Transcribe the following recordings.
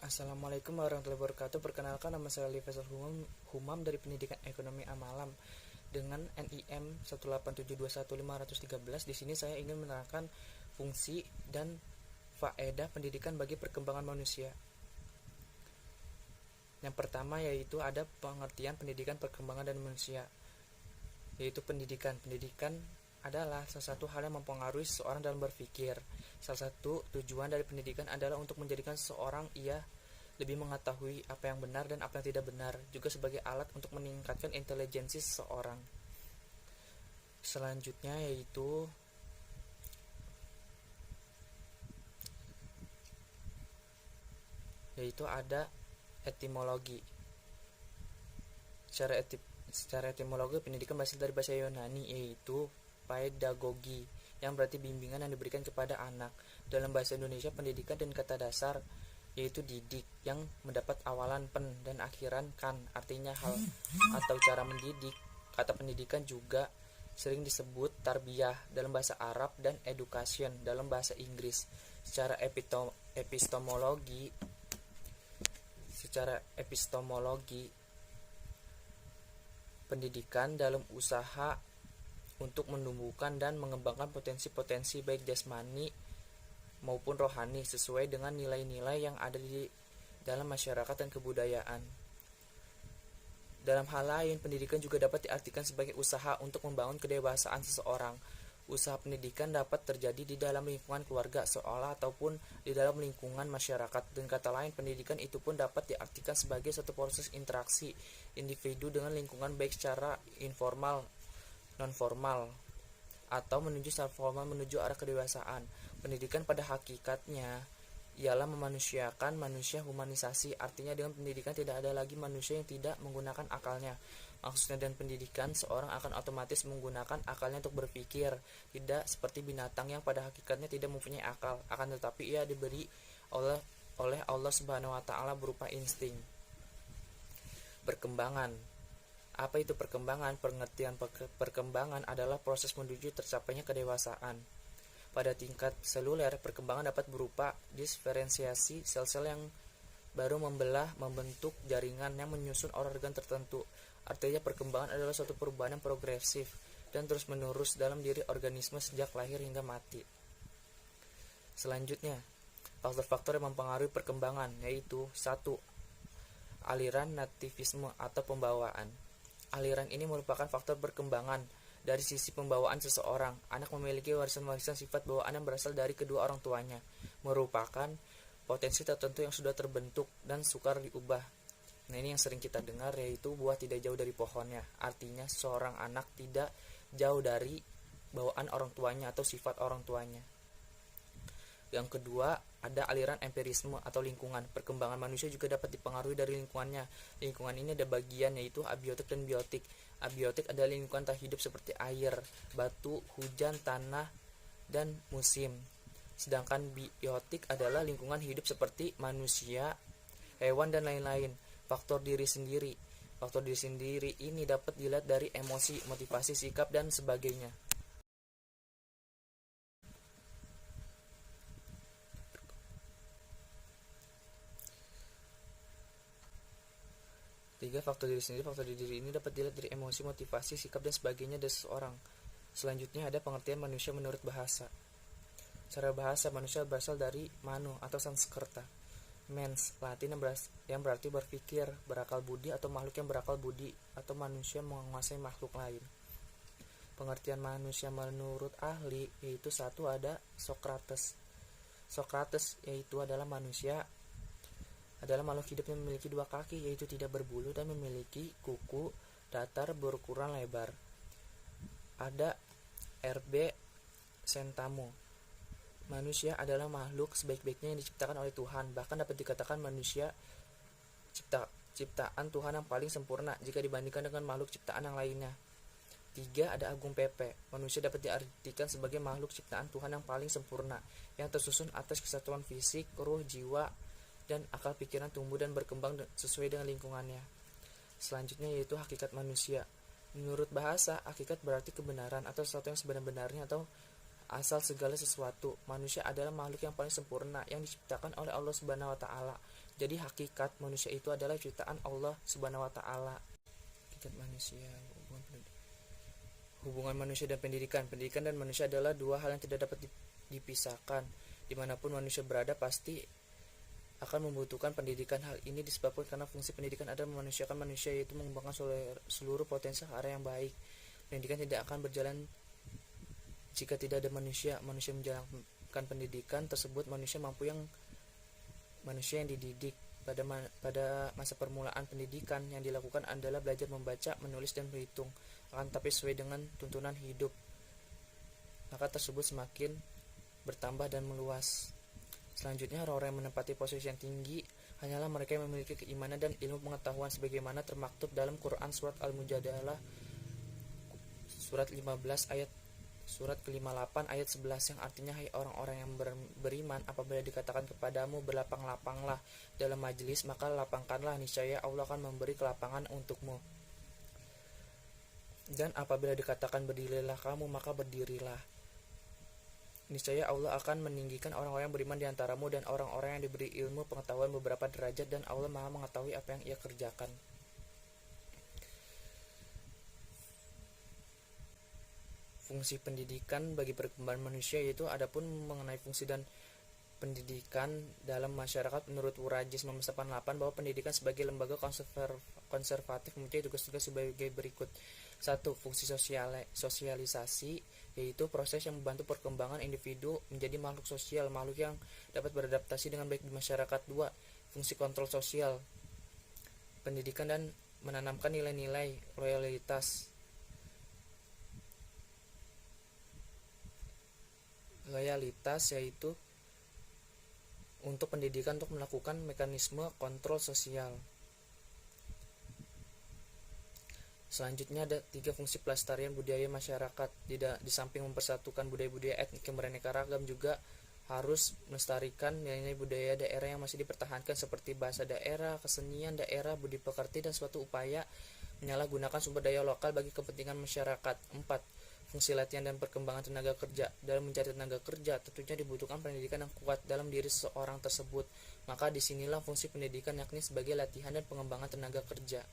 Assalamualaikum warahmatullahi wabarakatuh. Perkenalkan, nama saya Faisal Humam dari Pendidikan Ekonomi Amalam dengan NIM 18721.513. Di sini saya ingin menerangkan fungsi dan faedah pendidikan bagi perkembangan manusia. Yang pertama yaitu ada pengertian pendidikan perkembangan dan manusia, yaitu pendidikan. Pendidikan adalah salah satu hal yang mempengaruhi seseorang dalam berpikir. Salah satu tujuan dari pendidikan adalah untuk menjadikan seseorang ia lebih mengetahui apa yang benar dan apa yang tidak benar, juga sebagai alat untuk meningkatkan intelijensi seseorang. Selanjutnya yaitu ada etimologi. Secara etimologi, pendidikan berasal dari bahasa Yunani, yaitu pedagogi, yang berarti bimbingan yang diberikan kepada anak. Dalam bahasa Indonesia, pendidikan dan kata dasar yaitu didik, yang mendapat awalan pen dan akhiran kan, artinya hal atau cara mendidik. Kata pendidikan juga sering disebut tarbiyah dalam bahasa Arab dan education dalam bahasa Inggris. Secara epistemologi, pendidikan dalam usaha untuk menumbuhkan dan mengembangkan potensi-potensi baik jasmani maupun rohani sesuai dengan nilai-nilai yang ada di dalam masyarakat dan kebudayaan. Dalam hal lain, pendidikan juga dapat diartikan sebagai usaha untuk membangun kedewasaan seseorang. Usaha pendidikan dapat terjadi di dalam lingkungan keluarga, sekolah, ataupun di dalam lingkungan masyarakat. Dan kata lain, pendidikan itu pun dapat diartikan sebagai suatu proses interaksi individu dengan lingkungan baik secara informal, non-formal, atau menuju secara formal menuju arah kedewasaan. Pendidikan pada hakikatnya ialah memanusiakan manusia, humanisasi. Artinya dengan pendidikan tidak ada lagi manusia yang tidak menggunakan akalnya. Maksudnya dengan pendidikan, seorang akan otomatis menggunakan akalnya untuk berpikir, tidak seperti binatang yang pada hakikatnya tidak mempunyai akal, akan tetapi ia diberi oleh Allah Subhanahu wa Ta'ala berupa insting. Perkembangan. Apa itu perkembangan? Pengertian perkembangan adalah proses menuju tercapainya kedewasaan. Pada tingkat seluler, perkembangan dapat berupa diferensiasi sel-sel yang baru membentuk jaringan yang menyusun organ tertentu. Artinya perkembangan adalah suatu perubahan yang progresif dan terus-menerus dalam diri organisme sejak lahir hingga mati. Selanjutnya, faktor-faktor yang mempengaruhi perkembangan yaitu 1. Aliran nativisme atau pembawaan. Aliran ini merupakan faktor perkembangan. Dari sisi pembawaan seseorang, anak memiliki warisan-warisan sifat bawaan yang berasal dari kedua orang tuanya, merupakan potensi tertentu yang sudah terbentuk dan sukar diubah. Nah, ini yang sering kita dengar, yaitu buah tidak jauh dari pohonnya. Artinya seorang anak tidak jauh dari bawaan orang tuanya atau sifat orang tuanya. Yang kedua, ada aliran empirisme atau lingkungan. Perkembangan manusia juga dapat dipengaruhi dari lingkungannya. Lingkungan ini ada bagian yaitu abiotik dan biotik. Abiotik adalah lingkungan tak hidup seperti air, batu, hujan, tanah, dan musim. Sedangkan biotik adalah lingkungan hidup seperti manusia, hewan, dan lain-lain. Faktor diri sendiri ini dapat dilihat dari emosi, motivasi, sikap, dan sebagainya. Tiga, faktor diri sendiri. Faktor diri ini dapat dilihat dari emosi, motivasi, sikap, dan sebagainya dari seseorang. Selanjutnya ada pengertian manusia menurut bahasa. Secara bahasa, manusia berasal dari manu atau Sanskerta, mens, Latin yang berarti berpikir, berakal budi, atau makhluk yang berakal budi, atau manusia menguasai makhluk lain. Pengertian manusia menurut ahli yaitu 1. Ada Socrates. Socrates yaitu adalah manusia adalah makhluk hidup yang memiliki 2 kaki, yaitu tidak berbulu dan memiliki kuku datar berukuran lebar. Ada R.B. Sentamo. Manusia adalah makhluk sebaik-baiknya yang diciptakan oleh Tuhan. Bahkan dapat dikatakan manusia ciptaan Tuhan yang paling sempurna jika dibandingkan dengan makhluk ciptaan yang lainnya. 3. Ada Agung Pepe. Manusia dapat diartikan sebagai makhluk ciptaan Tuhan yang paling sempurna, yang tersusun atas kesatuan fisik, ruh, jiwa, dan akal pikiran tumbuh dan berkembang sesuai dengan lingkungannya. Selanjutnya yaitu hakikat manusia. Menurut bahasa, hakikat berarti kebenaran atau sesuatu yang sebenar-benarnya atau asal segala sesuatu. Manusia adalah makhluk yang paling sempurna yang diciptakan oleh Allah Subhanahu wa taala. Jadi hakikat manusia itu adalah ciptaan Allah Subhanahu wa taala. Hakikat manusia, hubungan manusia dan pendidikan. Pendidikan dan manusia adalah dua hal yang tidak dapat dipisahkan. Dimanapun manusia berada pasti akan membutuhkan pendidikan. Hal ini disebabkan karena fungsi pendidikan adalah memanusiakan manusia, yaitu mengembangkan seluruh potensi ke arah yang baik. Pendidikan tidak akan berjalan jika tidak ada manusia. Manusia menjalankan pendidikan tersebut, manusia yang dididik. Pada masa permulaan pendidikan yang dilakukan adalah belajar membaca, menulis, dan berhitung, akan tapi sesuai dengan tuntunan hidup, maka tersebut semakin bertambah dan meluas. Selanjutnya, orang-orang yang menempati posisi yang tinggi hanyalah mereka yang memiliki keimanan dan ilmu pengetahuan sebagaimana termaktub dalam Quran surat Al-Mujadalah surat ke-58 ayat 11 yang artinya, hai orang-orang yang beriman, apabila dikatakan kepadamu berlapang-lapanglah dalam majelis, maka lapangkanlah, niscaya Allah akan memberi kelapangan untukmu. Dan apabila dikatakan berdirilah kamu, maka berdirilah, niscaya Allah akan meninggikan orang-orang yang beriman di antaramu dan orang-orang yang diberi ilmu pengetahuan beberapa derajat, dan Allah Maha mengetahui apa yang ia kerjakan. Fungsi pendidikan bagi perkembangan manusia, yaitu adapun mengenai fungsi dan pendidikan dalam masyarakat, menurut Wurajis 1988 bahwa pendidikan sebagai lembaga konservatif mempunyai tugas-tugas sebagai berikut. 1. Fungsi sosialisasi, yaitu proses yang membantu perkembangan individu menjadi makhluk sosial, makhluk yang dapat beradaptasi dengan baik di masyarakat. 2. Fungsi kontrol sosial, pendidikan dan menanamkan nilai-nilai loyalitas, yaitu untuk pendidikan untuk melakukan mekanisme kontrol sosial. Selanjutnya ada 3 fungsi pelestarian budaya masyarakat. Di samping mempersatukan budaya-budaya etnik yang beraneka ragam, juga harus melestarikan nilai-nilai budaya daerah yang masih dipertahankan seperti bahasa daerah, kesenian daerah, budi pekerti, dan suatu upaya menyalahgunakan sumber daya lokal bagi kepentingan masyarakat. 4. Fungsi latihan dan perkembangan tenaga kerja. Dalam mencari tenaga kerja, tentunya dibutuhkan pendidikan yang kuat dalam diri seseorang tersebut. Maka disinilah fungsi pendidikan, yakni sebagai latihan dan pengembangan tenaga kerja.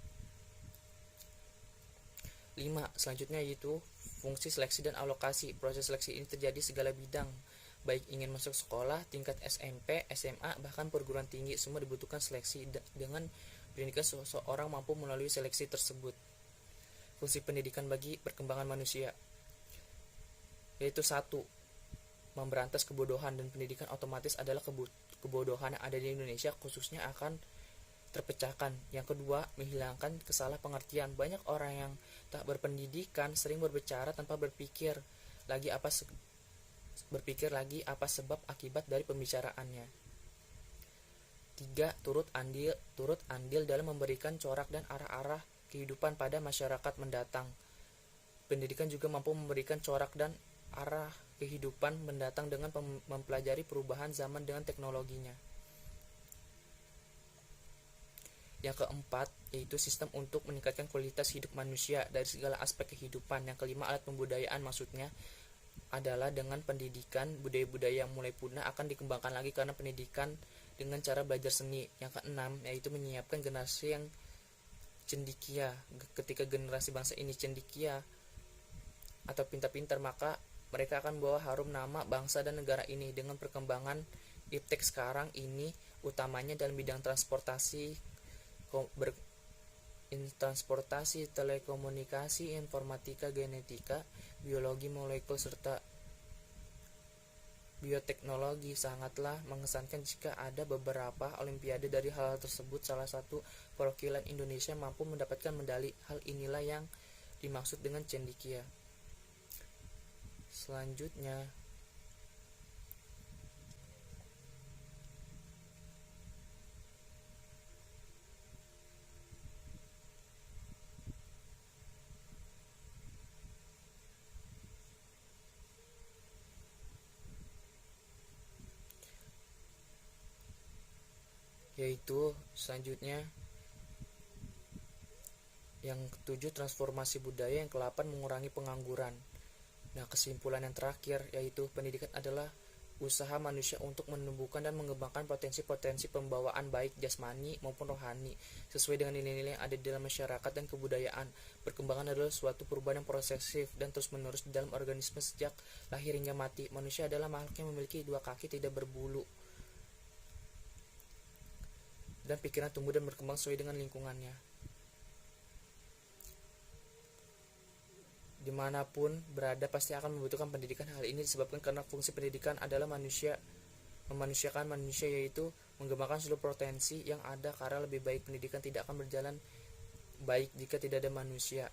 5. Selanjutnya yaitu fungsi seleksi dan alokasi. Proses seleksi ini terjadi segala bidang, baik ingin masuk sekolah, tingkat SMP, SMA, bahkan perguruan tinggi, semua dibutuhkan seleksi. Dengan pendidikan seseorang mampu melalui seleksi tersebut. Fungsi pendidikan bagi perkembangan manusia, yaitu 1. Memberantas kebodohan, dan pendidikan otomatis adalah kebodohan yang ada di Indonesia khususnya akan terpecahkan. Yang kedua, menghilangkan kesalahpengertian. Banyak orang yang tak berpendidikan sering berbicara tanpa berpikir lagi apa sebab akibat dari pembicaraannya. 3. Turut andil dalam memberikan corak dan arah-arah kehidupan pada masyarakat mendatang. Pendidikan juga mampu memberikan corak dan arah kehidupan mendatang dengan mempelajari perubahan zaman dengan teknologinya. Yang keempat, yaitu sistem untuk meningkatkan kualitas hidup manusia dari segala aspek kehidupan. Yang kelima, alat pembudayaan, maksudnya adalah dengan pendidikan, budaya-budaya yang mulai punah akan dikembangkan lagi karena pendidikan dengan cara belajar seni. Yang keenam, yaitu menyiapkan generasi yang cendekia. Ketika generasi bangsa ini cendekia atau pintar-pintar, maka mereka akan membawa harum nama bangsa dan negara ini. Dengan perkembangan iptek sekarang ini, utamanya dalam bidang transportasi, telekomunikasi, informatika, genetika, biologi molekul, serta bioteknologi, sangatlah mengesankan jika ada beberapa olimpiade dari hal-hal tersebut. Salah satu perwakilan Indonesia mampu mendapatkan medali. Hal inilah yang dimaksud dengan cendekia. Selanjutnya, yang ketujuh, transformasi budaya. Yang ke-8, mengurangi pengangguran. Nah, kesimpulan yang terakhir yaitu pendidikan adalah usaha manusia untuk menumbuhkan dan mengembangkan potensi-potensi pembawaan baik jasmani maupun rohani sesuai dengan nilai-nilai yang ada di dalam masyarakat dan kebudayaan. Perkembangan adalah suatu perubahan yang prosesif dan terus-menerus di dalam organisme sejak lahir hingga mati. Manusia adalah makhluk yang memiliki dua kaki tidak berbulu, dan pikiran tumbuh dan berkembang sesuai dengan lingkungannya. Dimanapun berada pasti akan membutuhkan pendidikan. Hal ini disebabkan karena fungsi pendidikan adalah memanusiakan manusia, yaitu mengembangkan seluruh potensi yang ada, karena lebih baik pendidikan tidak akan berjalan baik jika tidak ada manusia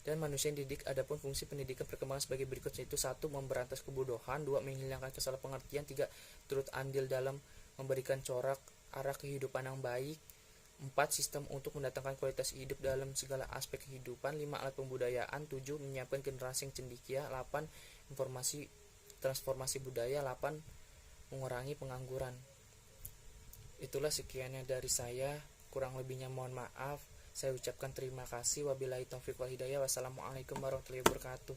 dan manusia yang didik. Adapun fungsi pendidikan perkembangan sebagai berikut, yaitu 1. Memberantas kebodohan, 2. Menghilangkan kesalahpengertian, 3. Turut andil dalam memberikan corak arah kehidupan yang baik, 4. Sistem untuk mendatangkan kualitas hidup dalam segala aspek kehidupan, 5. Alat pembudayaan, 7. Menyiapkan generasi yang cendekia, 8. Transformasi budaya, 8. Mengurangi pengangguran. Itulah sekiannya dari saya, kurang lebihnya mohon maaf. Saya ucapkan terima kasih. Wabillahi taufiq wal hidayah. Wassalamualaikum warahmatullahi wabarakatuh.